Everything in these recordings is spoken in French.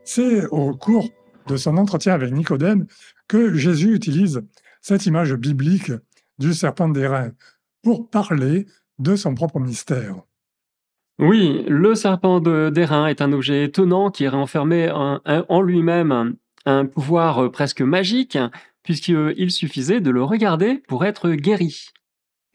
C'est au cours de son entretien avec Nicodème que Jésus utilise cette image biblique du serpent d'airain pour parler de son propre mystère. Oui, le serpent d'airain est un objet étonnant qui renfermait en lui-même un pouvoir presque magique, puisqu'il suffisait de le regarder pour être guéri.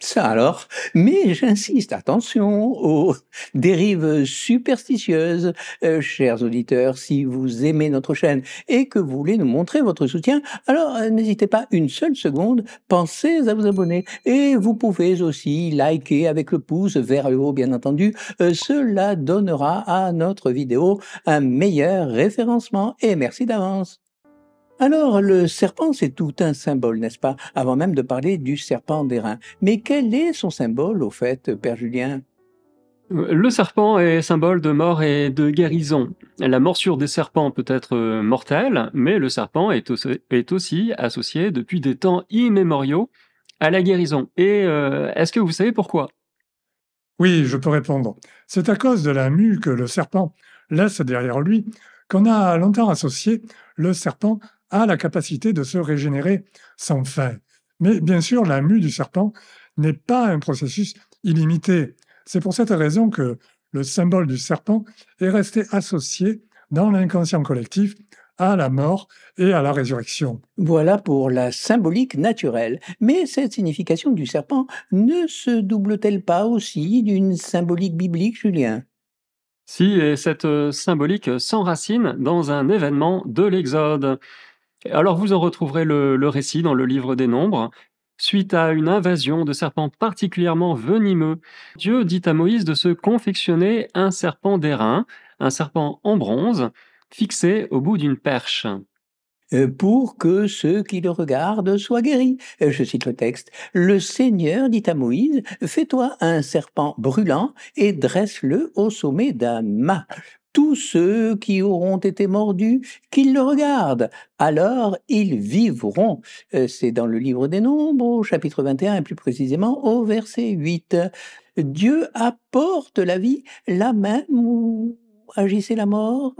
Ça alors, mais j'insiste, attention aux dérives superstitieuses. Chers auditeurs, si vous aimez notre chaîne et que vous voulez nous montrer votre soutien, alors n'hésitez pas une seule seconde, pensez à vous abonner. Et vous pouvez aussi liker avec le pouce vers le haut, bien entendu. Cela donnera à notre vidéo un meilleur référencement. Et merci d'avance. Alors, le serpent, c'est tout un symbole, n'est-ce pas? Avant même de parler du serpent d'airain. Mais quel est son symbole, au fait, Père Julien? Le serpent est symbole de mort et de guérison. La morsure des serpents peut être mortelle, mais le serpent est aussi associé depuis des temps immémoriaux à la guérison. Et est-ce que vous savez pourquoi? Oui, je peux répondre. C'est à cause de la mue que le serpent laisse derrière lui qu'on a longtemps associé le serpent à la capacité de se régénérer sans fin. Mais bien sûr, la mue du serpent n'est pas un processus illimité. C'est pour cette raison que le symbole du serpent est resté associé dans l'inconscient collectif à la mort et à la résurrection. Voilà pour la symbolique naturelle. Mais cette signification du serpent ne se double-t-elle pas aussi d'une symbolique biblique, Julien? Si, et cette symbolique s'enracine dans un événement de l'Exode. Alors vous en retrouverez le récit dans le livre des Nombres. Suite à une invasion de serpents particulièrement venimeux, Dieu dit à Moïse de se confectionner un serpent d'airain, un serpent en bronze, fixé au bout d'une perche. Pour que ceux qui le regardent soient guéris. Je cite le texte. Le Seigneur dit à Moïse, fais-toi un serpent brûlant et dresse-le au sommet d'un mât. Tous ceux qui auront été mordus, qu'ils le regardent. Alors ils vivront. C'est dans le livre des Nombres, au chapitre 21 et plus précisément au verset 8. Dieu apporte la vie là même où agissait la mort.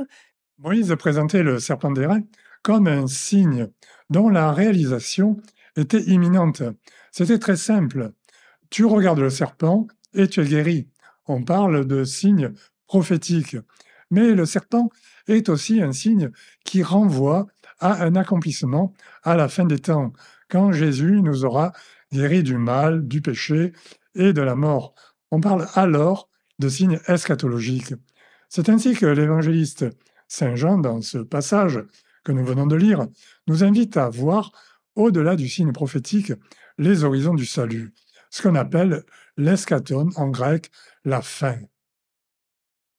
Moïse présentait le serpent d'airain comme un signe dont la réalisation était imminente. C'était très simple. Tu regardes le serpent et tu es guéri. On parle de signe prophétique. Mais le serpent est aussi un signe qui renvoie à un accomplissement à la fin des temps, quand Jésus nous aura guéris du mal, du péché et de la mort. On parle alors de signes eschatologiques. C'est ainsi que l'évangéliste Saint Jean, dans ce passage que nous venons de lire, nous invite à voir, au-delà du signe prophétique, les horizons du salut, ce qu'on appelle l'eschaton en grec, la fin.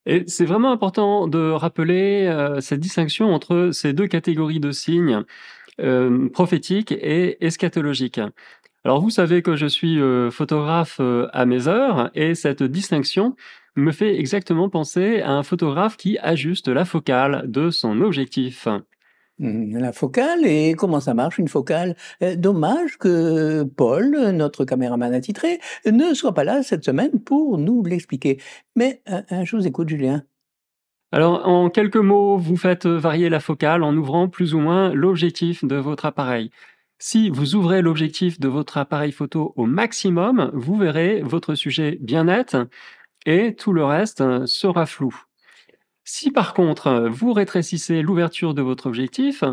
Et c'est vraiment important de rappeler cette distinction entre ces deux catégories de signes, prophétiques et eschatologiques. Alors vous savez que je suis photographe à mes heures, et cette distinction me fait exactement penser à un photographe qui ajuste la focale de son objectif. La focale et comment ça marche une focale? Dommage que Paul, notre caméraman attitré, ne soit pas là cette semaine pour nous l'expliquer. Mais, je vous écoute Julien. Alors en quelques mots, vous faites varier la focale en ouvrant plus ou moins l'objectif de votre appareil. Si vous ouvrez l'objectif de votre appareil photo au maximum, vous verrez votre sujet bien net et tout le reste sera flou. Si par contre, vous rétrécissez l'ouverture de votre objectif,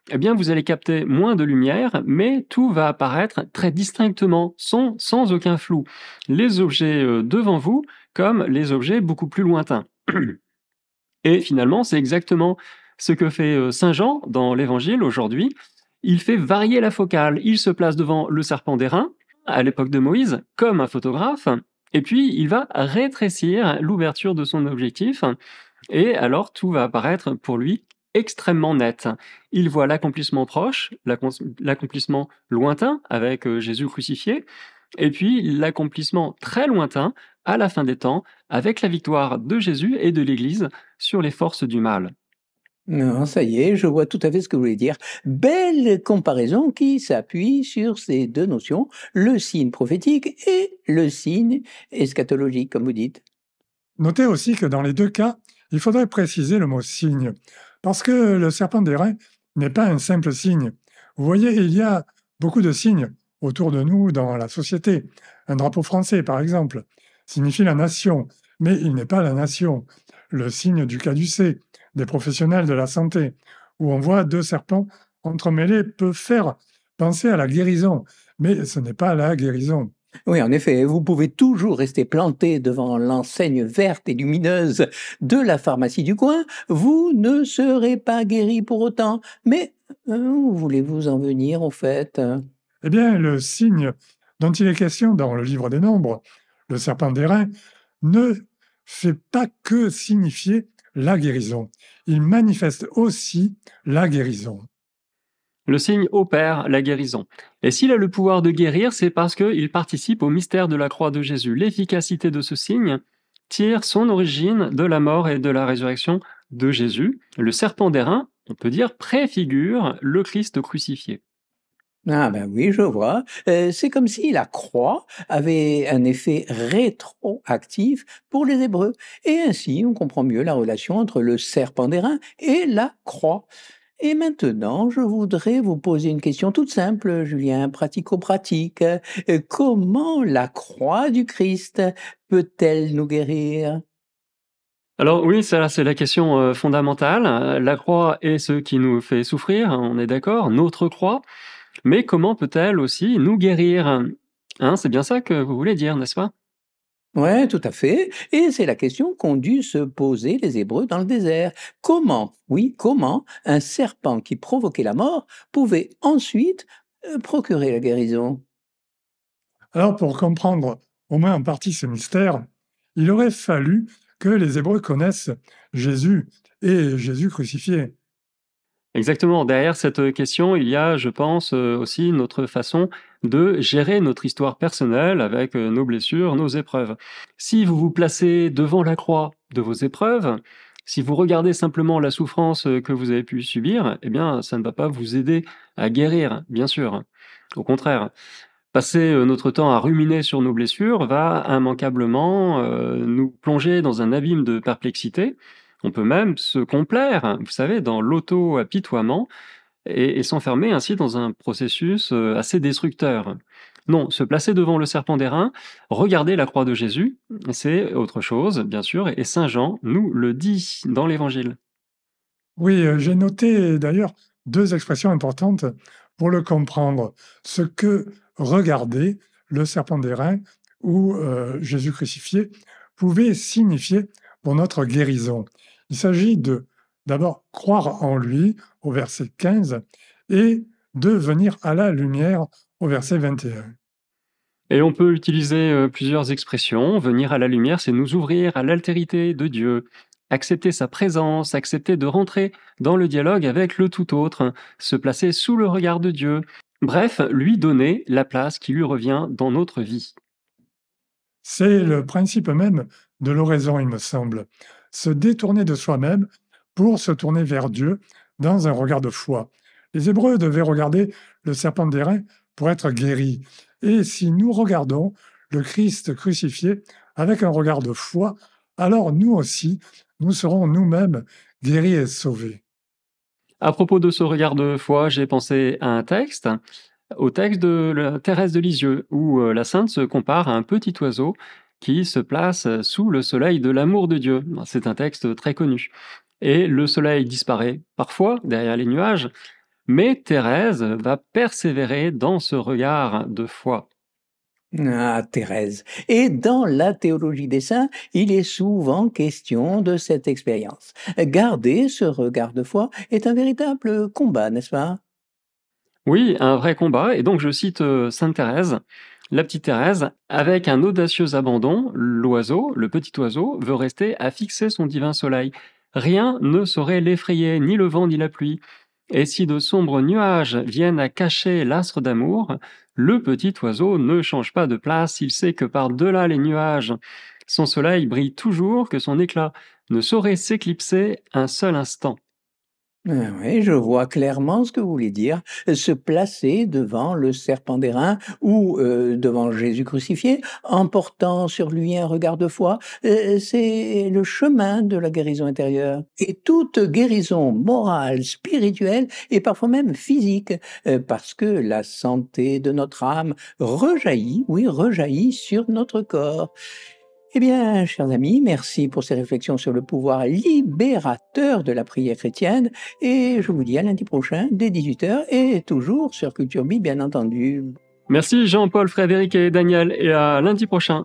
eh bien vous allez capter moins de lumière, mais tout va apparaître très distinctement, sans aucun flou. Les objets devant vous, comme les objets beaucoup plus lointains. Et finalement, c'est exactement ce que fait Saint Jean dans l'Évangile aujourd'hui. Il fait varier la focale. Il se place devant le serpent d'airain, à l'époque de Moïse, comme un photographe, et puis il va rétrécir l'ouverture de son objectif, et alors tout va apparaître pour lui extrêmement net. Il voit l'accomplissement proche, l'accomplissement lointain avec Jésus crucifié, et puis l'accomplissement très lointain à la fin des temps avec la victoire de Jésus et de l'Église sur les forces du mal. Non, ça y est, je vois tout à fait ce que vous voulez dire. Belle comparaison qui s'appuie sur ces 2 notions, le signe prophétique et le signe eschatologique, comme vous dites. Notez aussi que dans les deux cas, il faudrait préciser le mot signe, Parce que le serpent d'airain n'est pas un simple signe. Vous voyez, il y a beaucoup de signes autour de nous dans la société. Un drapeau français, par exemple, signifie la nation, mais il n'est pas la nation. Le signe du caducée, des professionnels de la santé, où on voit deux serpents entremêlés, peut faire penser à la guérison, mais ce n'est pas la guérison. Oui, en effet, vous pouvez toujours rester planté devant l'enseigne verte et lumineuse de la pharmacie du coin, vous ne serez pas guéri pour autant. Mais où voulez-vous en venir, au fait? Eh bien, le signe dont il est question dans le livre des Nombres, le serpent d'airain, ne fait pas que signifier la guérison, il manifeste aussi la guérison. Le signe opère la guérison. Et s'il a le pouvoir de guérir, c'est parce qu'il participe au mystère de la croix de Jésus. L'efficacité de ce signe tire son origine de la mort et de la résurrection de Jésus. Le serpent d'airain, on peut dire, préfigure le Christ crucifié. Ah ben oui, je vois. C'est comme si la croix avait un effet rétroactif pour les Hébreux. Et ainsi, on comprend mieux la relation entre le serpent d'airain et la croix. Et maintenant, je voudrais vous poser une question toute simple, Julien, pratico-pratique. Comment la croix du Christ peut-elle nous guérir? Alors oui, ça c'est la question fondamentale. La croix est ce qui nous fait souffrir, on est d'accord, notre croix. Mais comment peut-elle aussi nous guérir? Hein, c'est bien ça que vous voulez dire, n'est-ce pas? Ouais, tout à fait. Et c'est la question qu'ont dû se poser les Hébreux dans le désert. Comment, oui, comment un serpent qui provoquait la mort pouvait ensuite procurer la guérison? Alors, pour comprendre au moins en partie ce mystère, il aurait fallu que les Hébreux connaissent Jésus et Jésus crucifié. Exactement. Derrière cette question, il y a, je pense, aussi notre façon de gérer notre histoire personnelle avec nos blessures, nos épreuves. Si vous vous placez devant la croix de vos épreuves, si vous regardez simplement la souffrance que vous avez pu subir, eh bien, ça ne va pas vous aider à guérir, bien sûr. Au contraire, passer notre temps à ruminer sur nos blessures va immanquablement nous plonger dans un abîme de perplexité. On peut même se complaire, vous savez, dans l'auto-apitoiement et s'enfermer ainsi dans un processus assez destructeur. Non, se placer devant le serpent d'airain, regarder la croix de Jésus, c'est autre chose, bien sûr, et Saint Jean nous le dit dans l'Évangile. Oui, j'ai noté d'ailleurs deux expressions importantes pour le comprendre. Ce que regarder le serpent d'airain ou Jésus crucifié pouvait signifier pour notre guérison. Il s'agit de d'abord croire en lui au verset 15 et de venir à la lumière au verset 21. Et on peut utiliser plusieurs expressions. Venir à la lumière, c'est nous ouvrir à l'altérité de Dieu, accepter sa présence, accepter de rentrer dans le dialogue avec le tout autre, se placer sous le regard de Dieu. Bref, lui donner la place qui lui revient dans notre vie. C'est le principe même de l'oraison, il me semble. Se détourner de soi-même pour se tourner vers Dieu dans un regard de foi. Les Hébreux devaient regarder le serpent d'airain pour être guéris. Et si nous regardons le Christ crucifié avec un regard de foi, alors nous aussi, nous serons nous-mêmes guéris et sauvés. À propos de ce regard de foi, j'ai pensé à un texte, au texte de Thérèse de Lisieux, où la sainte se compare à un petit oiseau qui se place sous le soleil de l'amour de Dieu. C'est un texte très connu. Et le soleil disparaît parfois derrière les nuages, mais Thérèse va persévérer dans ce regard de foi. Ah, Thérèse. Et dans la théologie des saints, il est souvent question de cette expérience. Garder ce regard de foi est un véritable combat, n'est-ce pas? Oui, un vrai combat, et donc je cite Sainte Thérèse, la petite Thérèse, avec un audacieux abandon, l'oiseau, le petit oiseau, veut rester à fixer son divin soleil. Rien ne saurait l'effrayer, ni le vent ni la pluie. Et si de sombres nuages viennent à cacher l'astre d'amour, le petit oiseau ne change pas de place, il sait que par-delà les nuages, son soleil brille toujours, que son éclat ne saurait s'éclipser un seul instant. Oui, je vois clairement ce que vous voulez dire. Se placer devant le serpent d'airain ou devant Jésus crucifié, en portant sur lui un regard de foi, c'est le chemin de la guérison intérieure. Et toute guérison morale, spirituelle et parfois même physique, parce que la santé de notre âme rejaillit, oui, rejaillit sur notre corps. Eh bien, chers amis, merci pour ces réflexions sur le pouvoir libérateur de la prière chrétienne et je vous dis à lundi prochain dès 18 h et toujours sur Culture Bi, bien entendu. Merci Jean-Paul, Frédéric et Daniel, et à lundi prochain.